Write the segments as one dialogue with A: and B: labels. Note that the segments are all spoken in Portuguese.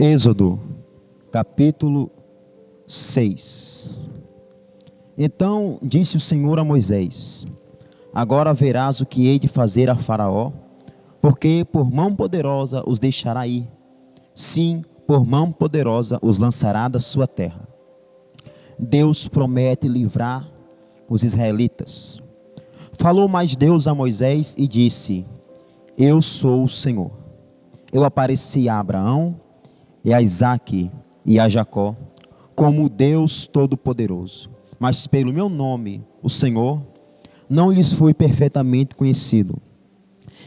A: Êxodo, capítulo 6. Então disse o Senhor a Moisés: Agora verás o que hei de fazer a Faraó, porque por mão poderosa os deixará ir. Sim, por mão poderosa os lançará da sua terra. Deus promete livrar os israelitas. Falou mais Deus a Moisés e disse: Eu sou o Senhor. Eu apareci a Abraão e a Isaque e a Jacó como Deus Todo-Poderoso. Mas pelo meu nome, o Senhor, não lhes fui perfeitamente conhecido.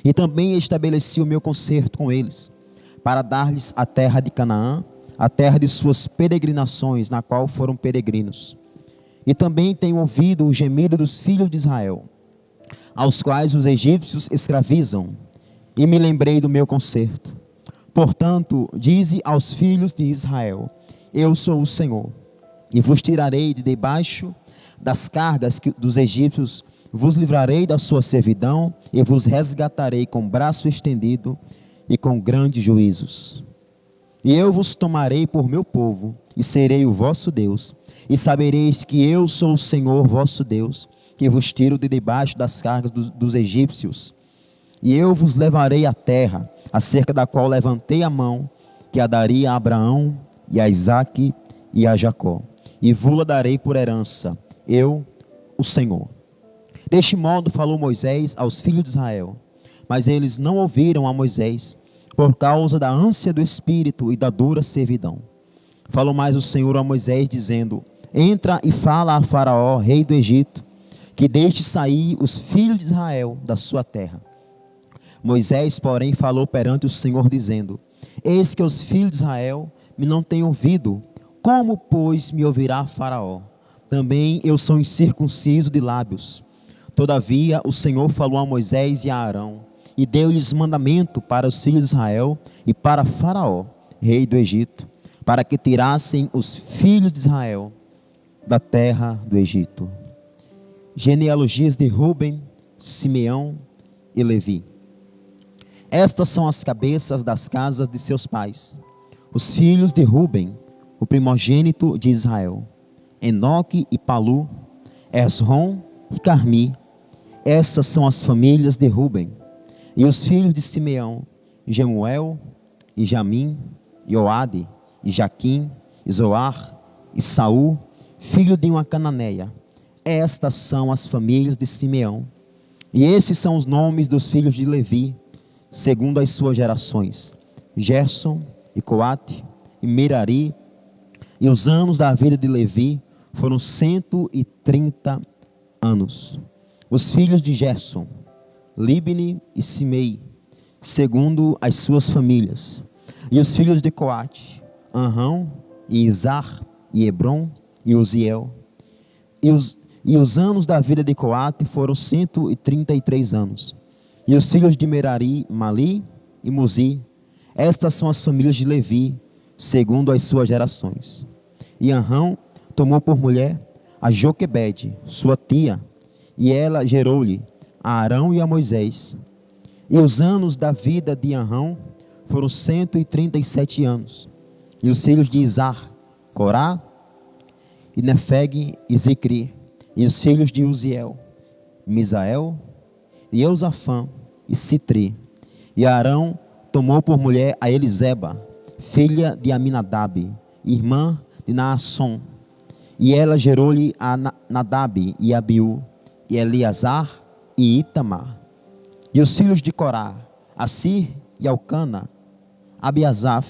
A: E também estabeleci o meu concerto com eles, para dar-lhes a terra de Canaã, a terra de suas peregrinações, na qual foram peregrinos. E também tenho ouvido o gemido dos filhos de Israel, aos quais os egípcios escravizam, e me lembrei do meu concerto. Portanto, dize aos filhos de Israel: Eu sou o Senhor, e vos tirarei de debaixo das cargas dos egípcios, vos livrarei da sua servidão, e vos resgatarei com braço estendido e com grandes juízos. E eu vos tomarei por meu povo, e serei o vosso Deus, e sabereis que eu sou o Senhor vosso Deus, que vos tiro de debaixo das cargas dos egípcios. E eu vos levarei à terra, acerca da qual levantei a mão, que a daria a Abraão, e a Isaque, e a Jacó. E vos-la darei por herança, eu, o Senhor. Deste modo falou Moisés aos filhos de Israel. Mas eles não ouviram a Moisés, por causa da ânsia do espírito e da dura servidão. Falou mais o Senhor a Moisés, dizendo: Entra e fala a Faraó, rei do Egito, que deixe sair os filhos de Israel da sua terra. Moisés, porém, falou perante o Senhor, dizendo: Eis que os filhos de Israel me não têm ouvido. Como, pois, me ouvirá Faraó? Também eu sou incircunciso de lábios. Todavia, o Senhor falou a Moisés e a Arão, e deu-lhes mandamento para os filhos de Israel e para Faraó, rei do Egito, para que tirassem os filhos de Israel da terra do Egito. Genealogias de Ruben, Simeão e Levi. Estas são as cabeças das casas de seus pais. Os filhos de Ruben, o primogênito de Israel: Enoque e Palu, Esrom e Carmi. Essas são as famílias de Ruben. E os filhos de Simeão: Jemuel e Jamim, e Oade, e Jaquim, e Zoar, e Saul, filho de uma cananeia. Estas são as famílias de Simeão. E esses são os nomes dos filhos de Levi, segundo as suas gerações: Gerson, e Coate, e Merari. E os anos da vida de Levi foram 130 anos. Os filhos de Gerson: Libni e Simei, segundo as suas famílias. E os filhos de Coate: Anrão, e Izar, e Hebron, e Uziel. E os anos da vida de Coate foram 133 anos. E os filhos de Merari: Mali e Muzi. Estas são as famílias de Levi, segundo as suas gerações. E Anrão tomou por mulher a Joquebede, sua tia, e ela gerou-lhe a Arão e a Moisés. E os anos da vida de Anrão foram 137 anos. E os filhos de Izar: Corá, e Nefeg e Zicri. E os filhos de Uziel: Misael, e Eusafã, e Citri. E Arão tomou por mulher a Eliseba, filha de Aminadab, irmã de Naasson. E ela gerou-lhe a Nadab e Abiú, e Eleazar e Itamar. E os filhos de Corá: Assir e Alcana, Abiasaf.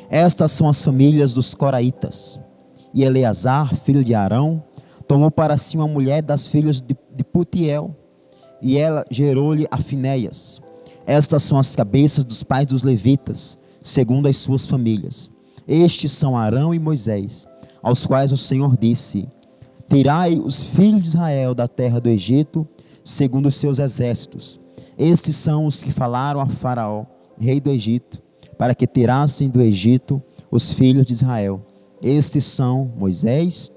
A: Estas são as famílias dos coraitas. E Eleazar, filho de Arão, tomou para si uma mulher das filhas de Putiel, e ela gerou-lhe a Finéias. Estas são as cabeças dos pais dos levitas, segundo as suas famílias. Estes são Arão e Moisés, aos quais o Senhor disse: Tirai os filhos de Israel da terra do Egito, segundo os seus exércitos. Estes são os que falaram a Faraó, rei do Egito, para que tirassem do Egito os filhos de Israel. Estes são Moisés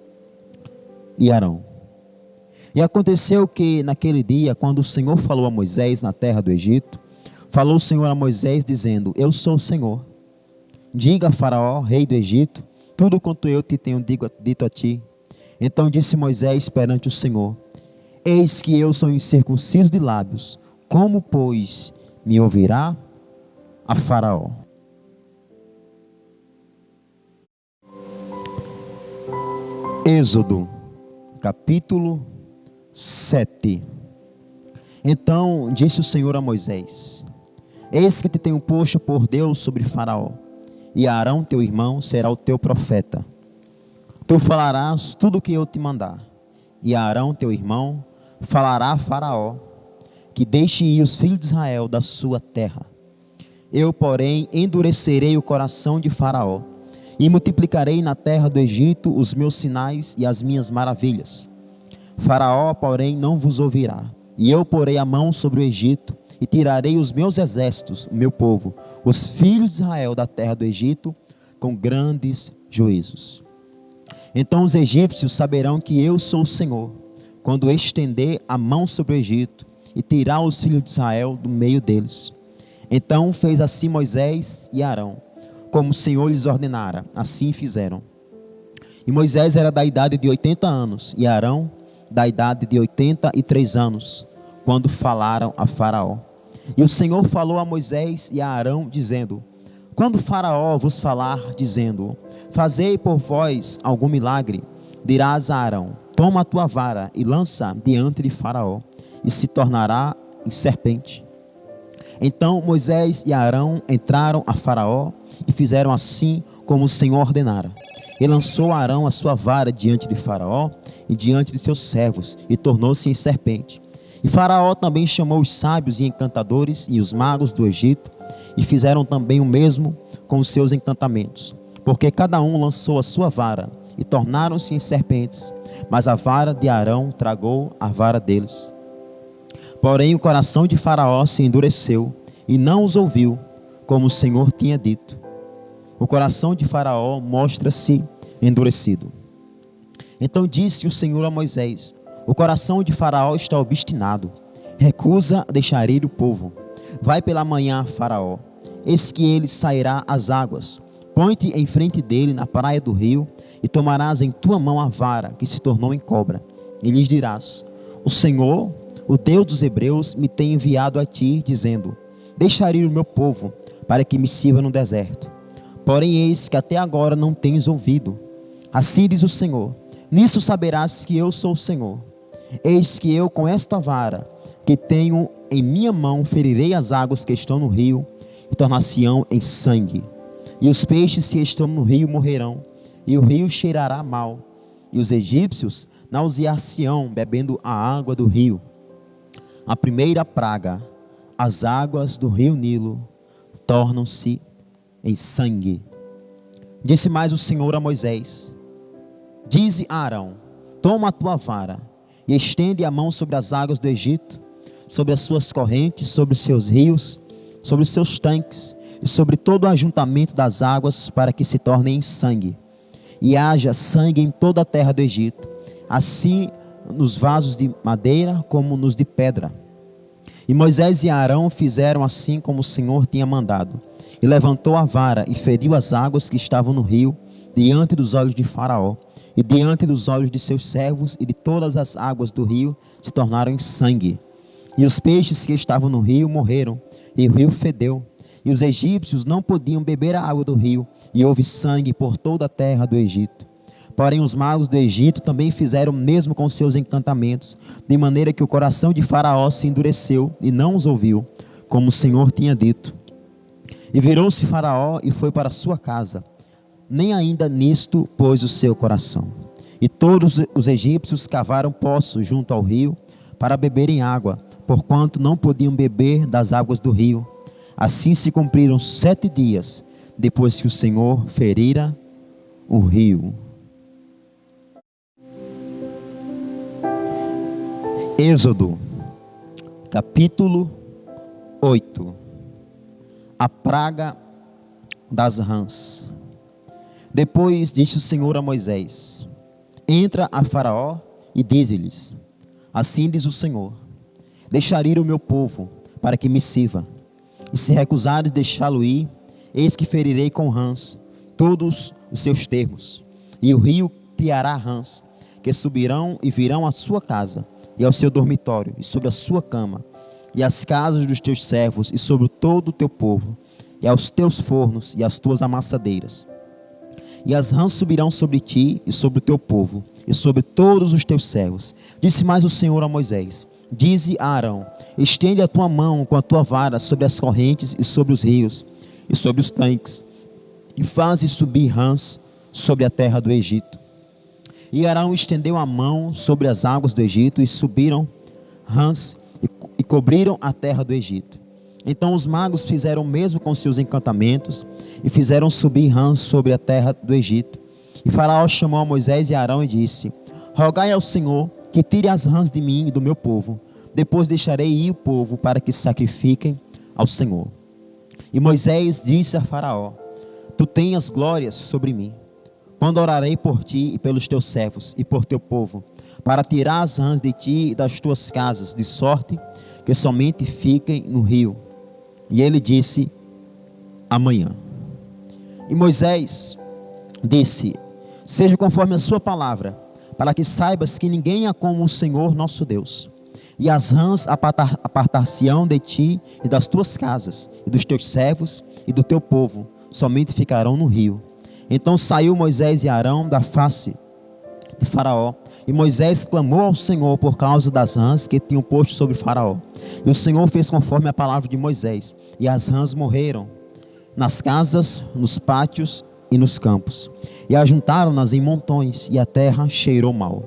A: e Arão. E aconteceu que, naquele dia, quando o Senhor falou a Moisés na terra do Egito, falou o Senhor a Moisés, dizendo: Eu sou o Senhor. Diga a Faraó, rei do Egito, tudo quanto eu te tenho dito a ti. Então disse Moisés perante o Senhor: Eis que eu sou incircunciso de lábios, como, pois, me ouvirá a Faraó? Êxodo, capítulo 7. Então disse o Senhor a Moisés: Eis que te tenho posto por Deus sobre Faraó, e Arão teu irmão será o teu profeta. Tu falarás tudo o que eu te mandar, e Arão teu irmão falará a Faraó, que deixe ir os filhos de Israel da sua terra. Eu, porém, endurecerei o coração de Faraó, e multiplicarei na terra do Egito os meus sinais e as minhas maravilhas. Faraó, porém, não vos ouvirá, e eu porei a mão sobre o Egito, e tirarei os meus exércitos, o meu povo, os filhos de Israel da terra do Egito, com grandes juízos. Então os egípcios saberão que eu sou o Senhor, quando estender a mão sobre o Egito, e tirar os filhos de Israel do meio deles. Então fez assim Moisés e Arão, como o Senhor lhes ordenara, assim fizeram. E Moisés era da idade de 80 anos, e Arão da idade de 83 anos, quando falaram a Faraó. E o Senhor falou a Moisés e a Arão, dizendo: Quando Faraó vos falar, dizendo: Fazei por vós algum milagre, dirás a Arão: Toma a tua vara e lança diante de Faraó, e se tornará em serpente. Então Moisés e Arão entraram a Faraó e fizeram assim como o Senhor ordenara. E lançou Arão a sua vara diante de Faraó e diante de seus servos, e tornou-se em serpente. E Faraó também chamou os sábios e encantadores e os magos do Egito, e fizeram também o mesmo com os seus encantamentos, porque cada um lançou a sua vara, e tornaram-se em serpentes, mas a vara de Arão tragou a vara deles. Porém o coração de Faraó se endureceu, e não os ouviu, como o Senhor tinha dito. O coração de Faraó mostra-se endurecido. Então disse o Senhor a Moisés: O coração de Faraó está obstinado, recusa deixar ir o povo. Vai pela manhã a Faraó, eis que ele sairá às águas. Põe-te em frente dele na praia do rio, e tomarás em tua mão a vara que se tornou em cobra. E lhes dirás: O Senhor, o Deus dos hebreus, me tem enviado a ti, dizendo: Deixar ir o meu povo, para que me sirva no deserto. Porém eis que até agora não tens ouvido. Assim diz o Senhor: Nisso saberás que eu sou o Senhor. Eis que eu com esta vara que tenho em minha mão ferirei as águas que estão no rio, e tornar-se-ão em sangue. E os peixes que estão no rio morrerão, e o rio cheirará mal, e os egípcios nausear-se-ão bebendo a água do rio. A primeira praga, as águas do rio Nilo tornam-se em sangue. Disse mais o Senhor a Moisés: Dize a Arão: Toma a tua vara e estende a mão sobre as águas do Egito, sobre as suas correntes, sobre os seus rios, sobre os seus tanques e sobre todo o ajuntamento das águas, para que se tornem em sangue, e haja sangue em toda a terra do Egito, assim nos vasos de madeira como nos de pedra. E Moisés e Arão fizeram assim como o Senhor tinha mandado. E levantou a vara e feriu as águas que estavam no rio, diante dos olhos de Faraó, e diante dos olhos de seus servos, e de todas as águas do rio se tornaram em sangue. E os peixes que estavam no rio morreram, e o rio fedeu. E os egípcios não podiam beber a água do rio, e houve sangue por toda a terra do Egito. Porém os magos do Egito também fizeram o mesmo com seus encantamentos, de maneira que o coração de Faraó se endureceu e não os ouviu, como o Senhor tinha dito. E virou-se Faraó e foi para sua casa. Nem ainda nisto pôs o seu coração. E todos os egípcios cavaram poços junto ao rio para beberem água, porquanto não podiam beber das águas do rio. Assim se cumpriram 7 dias, depois que o Senhor ferira o rio. Êxodo, capítulo 8. A praga das rãs. Depois disse o Senhor a Moisés: Entra a Faraó e dize-lhes: Assim diz o Senhor: Deixar ir o meu povo, para que me sirva. E se recusares deixá-lo ir, eis que ferirei com rãs todos os seus termos, e o rio criará rãs, que subirão e virão à sua casa, e ao seu dormitório, e sobre a sua cama, e às casas dos teus servos, e sobre todo o teu povo, e aos teus fornos, e às tuas amassadeiras. E as rãs subirão sobre ti, e sobre o teu povo, e sobre todos os teus servos. Disse mais o Senhor a Moisés: dize a Arão: estende a tua mão com a tua vara sobre as correntes, e sobre os rios, e sobre os tanques, e faze subir rãs sobre a terra do Egito. E Arão estendeu a mão sobre as águas do Egito, e subiram rãs e cobriram a terra do Egito. Então os magos fizeram o mesmo com seus encantamentos, e fizeram subir rãs sobre a terra do Egito. E Faraó chamou a Moisés e Arão e disse: rogai ao Senhor que tire as rãs de mim e do meu povo. Depois deixarei ir o povo para que sacrifiquem ao Senhor. E Moisés disse a Faraó: tu tenhas glórias sobre mim, quando orarei por ti e pelos teus servos e por teu povo, para tirar as rãs de ti e das tuas casas, de sorte que somente fiquem no rio. E ele disse: amanhã. E Moisés disse: seja conforme a sua palavra, para que saibas que ninguém é como o Senhor nosso Deus. E as rãs apartar-se-ão de ti e das tuas casas, e dos teus servos e do teu povo, somente ficarão no rio. Então saiu Moisés e Arão da face de Faraó, e Moisés clamou ao Senhor por causa das rãs que tinham posto sobre Faraó. E o Senhor fez conforme a palavra de Moisés, e as rãs morreram nas casas, nos pátios e nos campos, e ajuntaram-nas em montões, e a terra cheirou mal.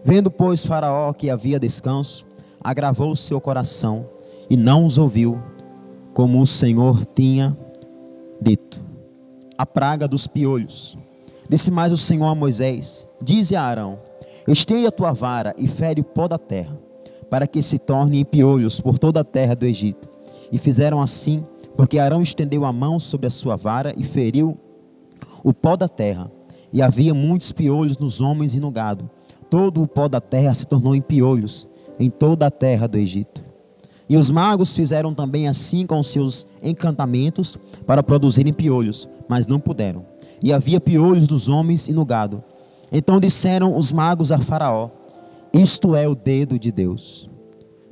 A: Vendo, pois, Faraó que havia descanso, agravou o seu coração, e não os ouviu, como o Senhor tinha dito. A praga dos piolhos. Disse mais o Senhor a Moisés: dize a Arão: estende a tua vara e fere o pó da terra, para que se torne em piolhos por toda a terra do Egito. E fizeram assim, porque Arão estendeu a mão sobre a sua vara e feriu o pó da terra. E havia muitos piolhos nos homens e no gado. Todo o pó da terra se tornou em piolhos em toda a terra do Egito. E os magos fizeram também assim com os seus encantamentos para produzirem piolhos, mas não puderam. E havia piolhos nos homens e no gado. Então disseram os magos a Faraó: isto é o dedo de Deus.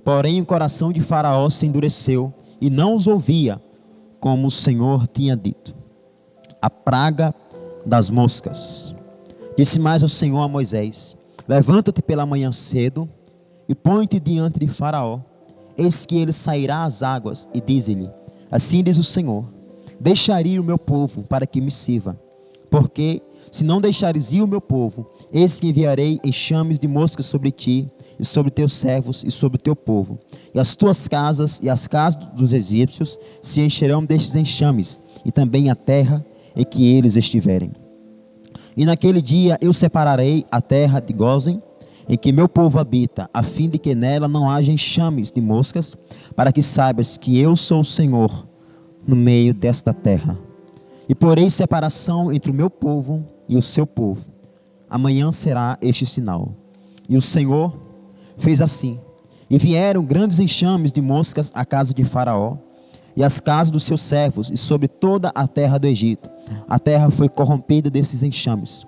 A: Porém o coração de Faraó se endureceu e não os ouvia, como o Senhor tinha dito. A praga das moscas. Disse mais o Senhor a Moisés: levanta-te pela manhã cedo e põe-te diante de Faraó. Eis que ele sairá às águas, e diz-lhe: assim diz o Senhor: deixar ir o meu povo para que me sirva. Porque se não deixares ir o meu povo, eis que enviarei enxames de moscas sobre ti, e sobre teus servos, e sobre teu povo. E as tuas casas e as casas dos egípcios se encherão destes enxames, e também a terra em que eles estiverem. E naquele dia eu separarei a terra de Gósen, em que meu povo habita, a fim de que nela não haja enxames de moscas, para que saibas que eu sou o Senhor no meio desta terra. E porei separação entre o meu povo e o seu povo. Amanhã será este sinal. E o Senhor fez assim. E vieram grandes enxames de moscas à casa de Faraó, e às casas dos seus servos, e sobre toda a terra do Egito. A terra foi corrompida desses enxames.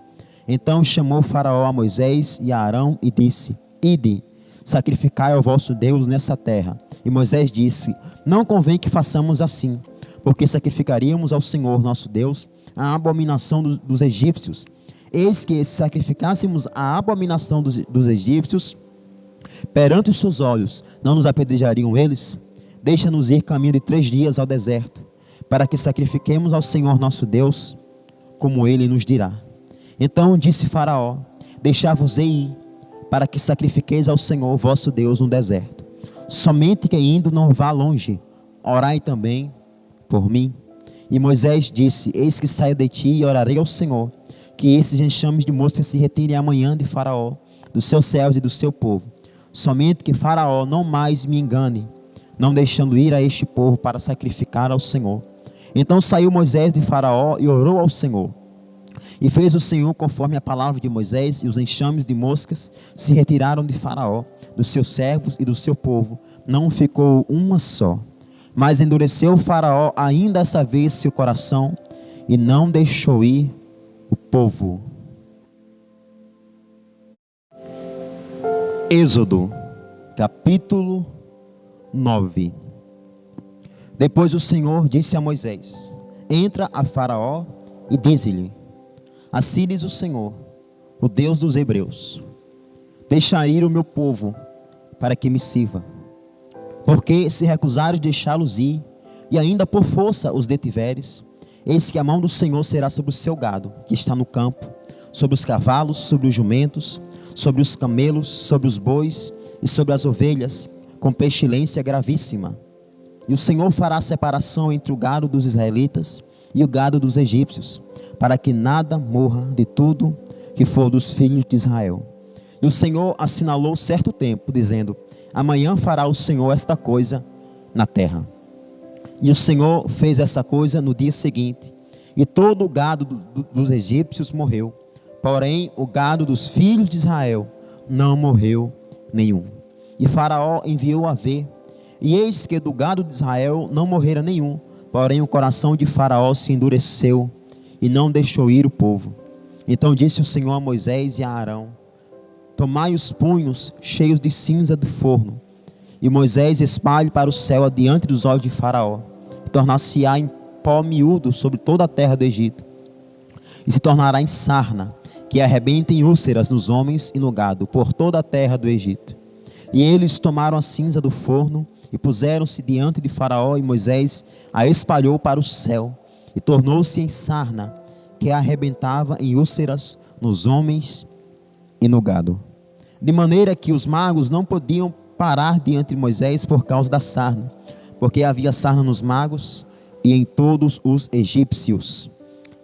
A: Então chamou Faraó a Moisés e a Arão e disse: ide, sacrificai ao vosso Deus nessa terra. E Moisés disse: não convém que façamos assim, porque sacrificaríamos ao Senhor nosso Deus a abominação dos egípcios. Eis que se sacrificássemos a abominação dos egípcios perante os seus olhos, não nos apedrejariam eles? Deixa-nos ir caminho de 3 dias ao deserto, para que sacrifiquemos ao Senhor nosso Deus, como ele nos dirá. Então disse Faraó: deixar-vos-ei ir, para que sacrifiqueis ao Senhor vosso Deus no deserto. Somente que indo não vá longe, orai também por mim. E Moisés disse: eis que saio de ti e orarei ao Senhor, que esses enxames de moscas se retirem amanhã de Faraó, dos seus servos e do seu povo. Somente que Faraó não mais me engane, não deixando ir a este povo para sacrificar ao Senhor. Então saiu Moisés de Faraó e orou ao Senhor. E fez o Senhor conforme a palavra de Moisés, e os enxames de moscas se retiraram de Faraó, dos seus servos e do seu povo. Não ficou uma só. Mas endureceu o Faraó ainda essa vez seu coração e não deixou ir o povo. Êxodo, capítulo 9. Depois o Senhor disse a Moisés: entra a Faraó e dize-lhe: assim diz o Senhor, o Deus dos Hebreus: deixa ir o meu povo, para que me sirva. Porque se recusares deixá-los ir, e ainda por força os detiveres, eis que a mão do Senhor será sobre o seu gado, que está no campo, sobre os cavalos, sobre os jumentos, sobre os camelos, sobre os bois e sobre as ovelhas, com pestilência gravíssima. E o Senhor fará separação entre o gado dos israelitas e o gado dos egípcios, para que nada morra de tudo que for dos filhos de Israel. E o Senhor assinalou certo tempo, dizendo: amanhã fará o Senhor esta coisa na terra. E o Senhor fez essa coisa no dia seguinte, e todo o gado dos egípcios morreu, porém o gado dos filhos de Israel não morreu nenhum. E Faraó enviou a ver, e eis que do gado de Israel não morrera nenhum, porém o coração de Faraó se endureceu e não deixou ir o povo. Então disse o Senhor a Moisés e a Arão: tomai os punhos cheios de cinza do forno, e Moisés espalhe para o céu adiante dos olhos de Faraó, e tornar-se-á em pó miúdo sobre toda a terra do Egito, e se tornará em sarna, que arrebenta em úlceras nos homens e no gado, por toda a terra do Egito. E eles tomaram a cinza do forno, e puseram-se diante de Faraó, e Moisés a espalhou para o céu, e tornou-se em sarna, que arrebentava em úlceras nos homens e no gado. De maneira que os magos não podiam parar diante de Moisés por causa da sarna, porque havia sarna nos magos e em todos os egípcios.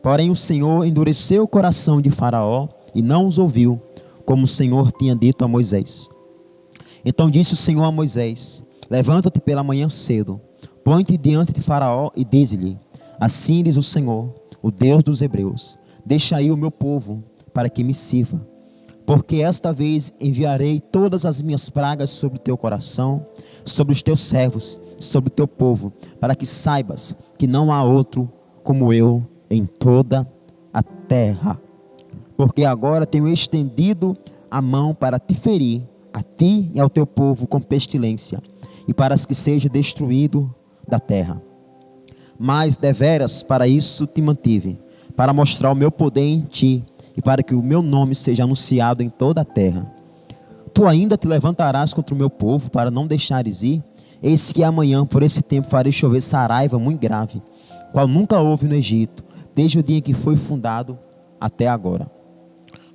A: Porém o Senhor endureceu o coração de Faraó e não os ouviu, como o Senhor tinha dito a Moisés. Então disse o Senhor a Moisés: levanta-te pela manhã cedo, põe-te diante de Faraó e dize-lhe: assim diz o Senhor, o Deus dos Hebreus: deixa ir o meu povo, para que me sirva. Porque esta vez enviarei todas as minhas pragas sobre o teu coração, sobre os teus servos, sobre o teu povo, para que saibas que não há outro como eu em toda a terra. Porque agora tenho estendido a mão para te ferir, a ti e ao teu povo, com pestilência, e para que seja destruído da terra. Mas deveras para isso te mantive, para mostrar o meu poder em ti, e para que o meu nome seja anunciado em toda a terra. Tu ainda te levantarás contra o meu povo, para não deixares ir? Eis que amanhã, por esse tempo, farei chover saraiva muito grave, qual nunca houve no Egito, desde o dia em que foi fundado até agora.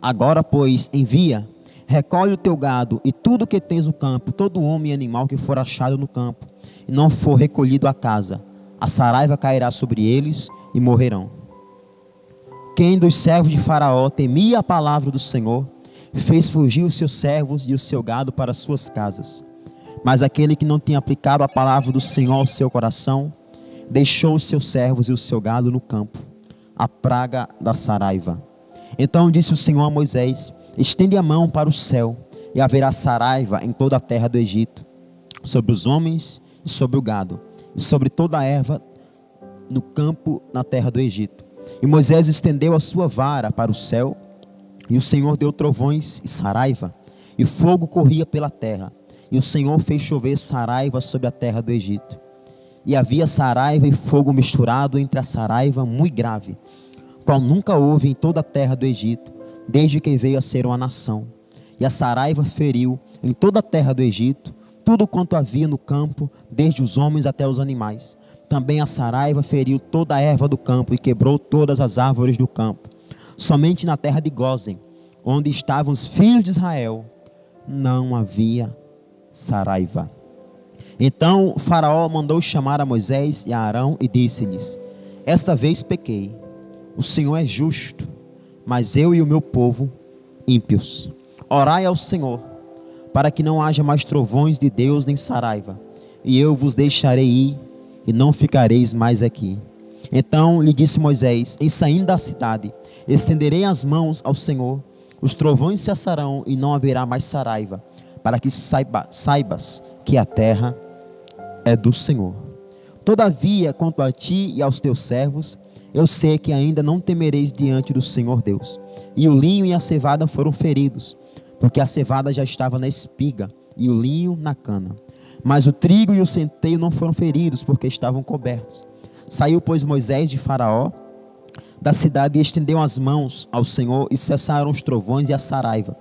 A: Agora, pois, envia, recolhe o teu gado e tudo que tens no campo, todo homem e animal que for achado no campo, e não for recolhido a casa, a saraiva cairá sobre eles e morrerão. Quem dos servos de Faraó temia a palavra do Senhor, fez fugir os seus servos e o seu gado para suas casas. Mas aquele que não tinha aplicado a palavra do Senhor ao seu coração, deixou os seus servos e o seu gado no campo, a praga da saraiva. Então disse o Senhor a Moisés: estende a mão para o céu, e haverá saraiva em toda a terra do Egito, sobre os homens e sobre o gado, e sobre toda a erva no campo na terra do Egito. E Moisés estendeu a sua vara para o céu, e o Senhor deu trovões e saraiva, e fogo corria pela terra, e o Senhor fez chover saraiva sobre a terra do Egito. E havia saraiva e fogo misturado entre a saraiva muito grave, qual nunca houve em toda a terra do Egito, desde que veio a ser uma nação. E a saraiva feriu em toda a terra do Egito tudo quanto havia no campo, desde os homens até os animais. Também a saraiva feriu toda a erva do campo e quebrou todas as árvores do campo. Somente na terra de Gósen, onde estavam os filhos de Israel, não havia saraiva. Então o Faraó mandou chamar a Moisés e a Arão e disse-lhes: esta vez pequei, o Senhor é justo, mas eu e o meu povo ímpios. Orai ao Senhor, para que não haja mais trovões de Deus nem saraiva, e eu vos deixarei ir, e não ficareis mais aqui. Então lhe disse Moisés: em saindo da cidade, estenderei as mãos ao Senhor, os trovões cessarão e não haverá mais saraiva, para que saibas que a terra é do Senhor. Todavia, quanto a ti e aos teus servos, eu sei que ainda não temereis diante do Senhor Deus. E o linho e a cevada foram feridos, porque a cevada já estava na espiga, e o linho na cana. Mas o trigo e o centeio não foram feridos, porque estavam cobertos. Saiu, pois, Moisés de Faraó da cidade e estendeu as mãos ao Senhor, e cessaram os trovões e a saraiva,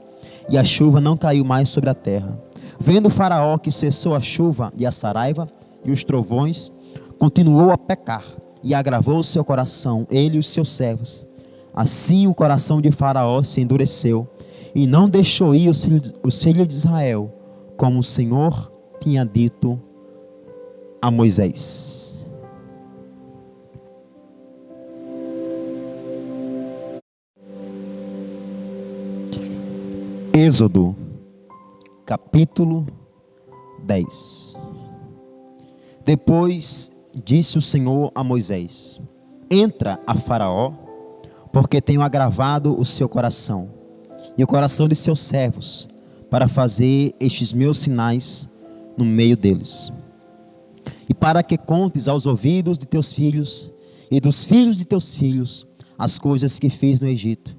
A: e a chuva não caiu mais sobre a terra. Vendo Faraó que cessou a chuva e a saraiva e os trovões, continuou a pecar, e agravou o seu coração, ele e os seus servos. Assim o coração de Faraó se endureceu, e não deixou ir os filhos de Israel, como o Senhor tinha dito a Moisés. Êxodo, capítulo 10. Depois disse o Senhor a Moisés: entra a Faraó, porque tenho agravado o seu coração e o coração de seus servos, para fazer estes meus sinais no meio deles, e para que contes aos ouvidos de teus filhos e dos filhos de teus filhos as coisas que fiz no Egito,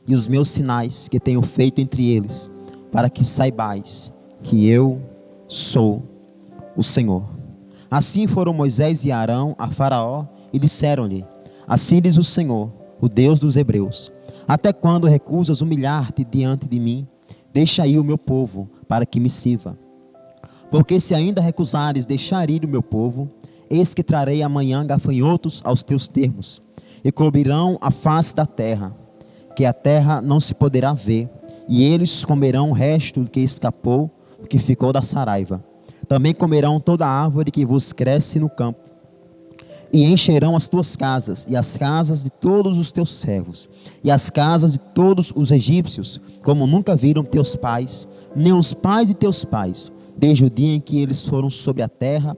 A: e os meus sinais que tenho feito entre eles, para que saibais que eu sou o Senhor. Assim foram Moisés e Arão a Faraó e disseram-lhe: assim diz o Senhor, o Deus dos Hebreus: até quando recusas humilhar-te diante de mim? Deixa ir o meu povo, para que me sirva. Porque se ainda recusares deixar ir o meu povo, eis que trarei amanhã gafanhotos aos teus termos, e cobrirão a face da terra, que a terra não se poderá ver, e eles comerão o resto do que escapou, do que ficou da saraiva. Também comerão toda a árvore que vos cresce no campo, e encherão as tuas casas, e as casas de todos os teus servos, e as casas de todos os egípcios, como nunca viram teus pais, nem os pais de teus pais, desde o dia em que eles foram sobre a terra,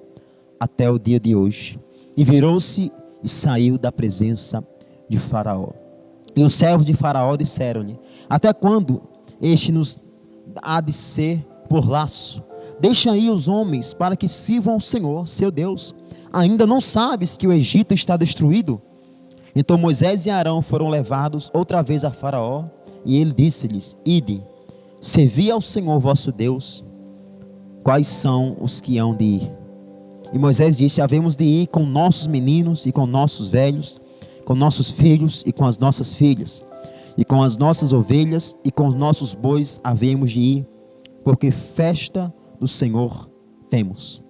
A: até o dia de hoje. E virou-se e saiu da presença de Faraó. E os servos de Faraó disseram-lhe: até quando este nos há de ser por laço? Deixa aí os homens, para que sirvam ao Senhor, seu Deus. Ainda não sabes que o Egito está destruído? Então Moisés e Arão foram levados outra vez a Faraó, e ele disse-lhes: ide, servi ao Senhor vosso Deus. Quais são os que hão de ir? E Moisés disse: havemos de ir com nossos meninos e com nossos velhos, com nossos filhos e com as nossas filhas, e com as nossas ovelhas e com os nossos bois havemos de ir, porque festa do Senhor temos.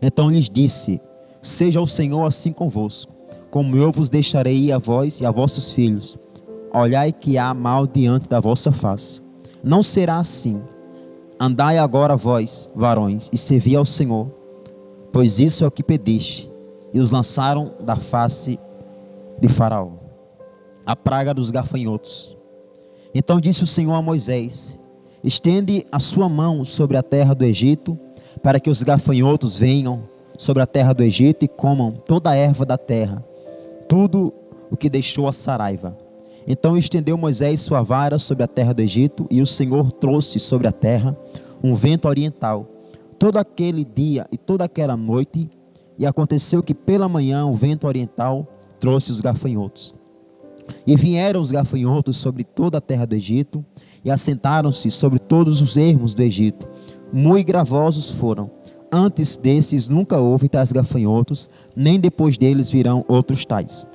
A: Então lhes disse: seja o Senhor assim convosco, como eu vos deixarei ir a vós e a vossos filhos. Olhai que há mal diante da vossa face. Não será assim. Andai agora vós, varões, e servi ao Senhor, pois isso é o que pediste. E os lançaram da face de Faraó. A praga dos gafanhotos. Então disse o Senhor a Moisés: estende a sua mão sobre a terra do Egito, para que os gafanhotos venham sobre a terra do Egito e comam toda a erva da terra, tudo o que deixou a saraiva. Então estendeu Moisés sua vara sobre a terra do Egito, e o Senhor trouxe sobre a terra um vento oriental, todo aquele dia e toda aquela noite, e aconteceu que pela manhã o vento oriental trouxe os gafanhotos. E vieram os gafanhotos sobre toda a terra do Egito, e assentaram-se sobre todos os ermos do Egito. Muito gravosos foram. Antes desses nunca houve tais gafanhotos, nem depois deles virão outros tais.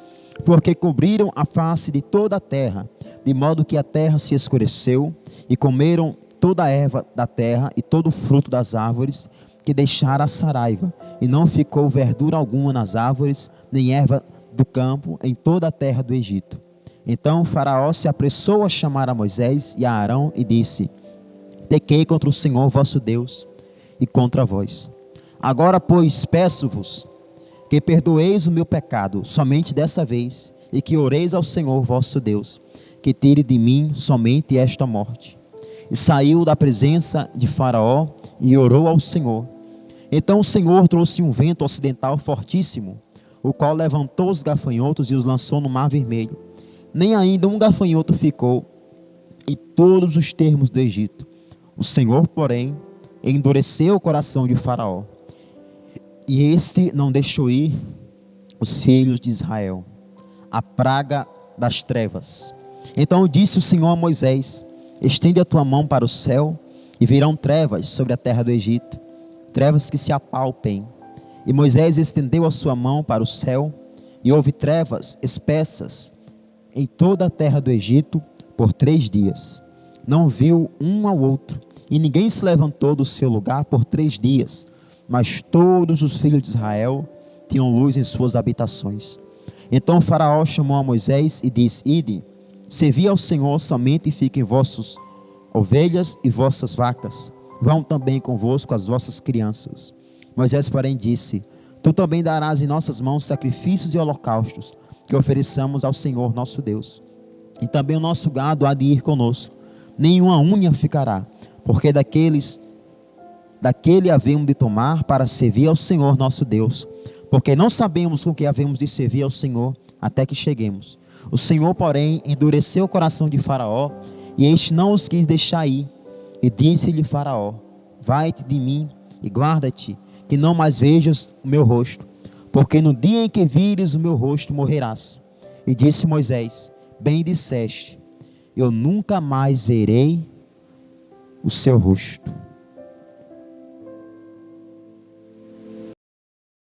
A: Porque cobriram a face de toda a terra, de modo que a terra se escureceu, e comeram toda a erva da terra e todo o fruto das árvores, que deixara a saraiva, e não ficou verdura alguma nas árvores, nem erva do campo em toda a terra do Egito. Então o Faraó se apressou a chamar a Moisés e a Arão e disse: pequei contra o Senhor vosso Deus e contra vós. Agora, pois, peço-vos que perdoeis o meu pecado somente dessa vez, e que oreis ao Senhor vosso Deus, que tire de mim somente esta morte. E saiu da presença de Faraó e orou ao Senhor. Então o Senhor trouxe um vento ocidental fortíssimo, o qual levantou os gafanhotos e os lançou no mar vermelho. Nem ainda um gafanhoto ficou em todos os termos do Egito. O Senhor, porém, endureceu o coração de Faraó, E este não deixou ir os filhos de Israel, a praga das trevas. Então disse o Senhor a Moisés: estende a tua mão para o céu, e virão trevas sobre a terra do Egito, trevas que se apalpem. E Moisés estendeu a sua mão para o céu, e houve trevas espessas em toda a terra do Egito por 3 dias. Não viu um ao outro, e ninguém se levantou do seu lugar por 3 dias. Mas todos os filhos de Israel tinham luz em suas habitações. Então o Faraó chamou a Moisés e disse: ide, servi ao Senhor, somente fiquem vossas ovelhas e vossas vacas. Vão também convosco as vossas crianças. Moisés, porém, disse: tu também darás em nossas mãos sacrifícios e holocaustos, que ofereçamos ao Senhor nosso Deus. E também o nosso gado há de ir conosco. Nenhuma unha ficará, porque daquele havemos de tomar para servir ao Senhor nosso Deus, porque não sabemos com que havemos de servir ao Senhor até que cheguemos. O Senhor, porém, endureceu o coração de Faraó, e este não os quis deixar ir. E disse-lhe Faraó: vai-te de mim e guarda-te, que não mais vejas o meu rosto, porque no dia em que vires o meu rosto morrerás. E disse Moisés: bem disseste, eu nunca mais verei o seu rosto.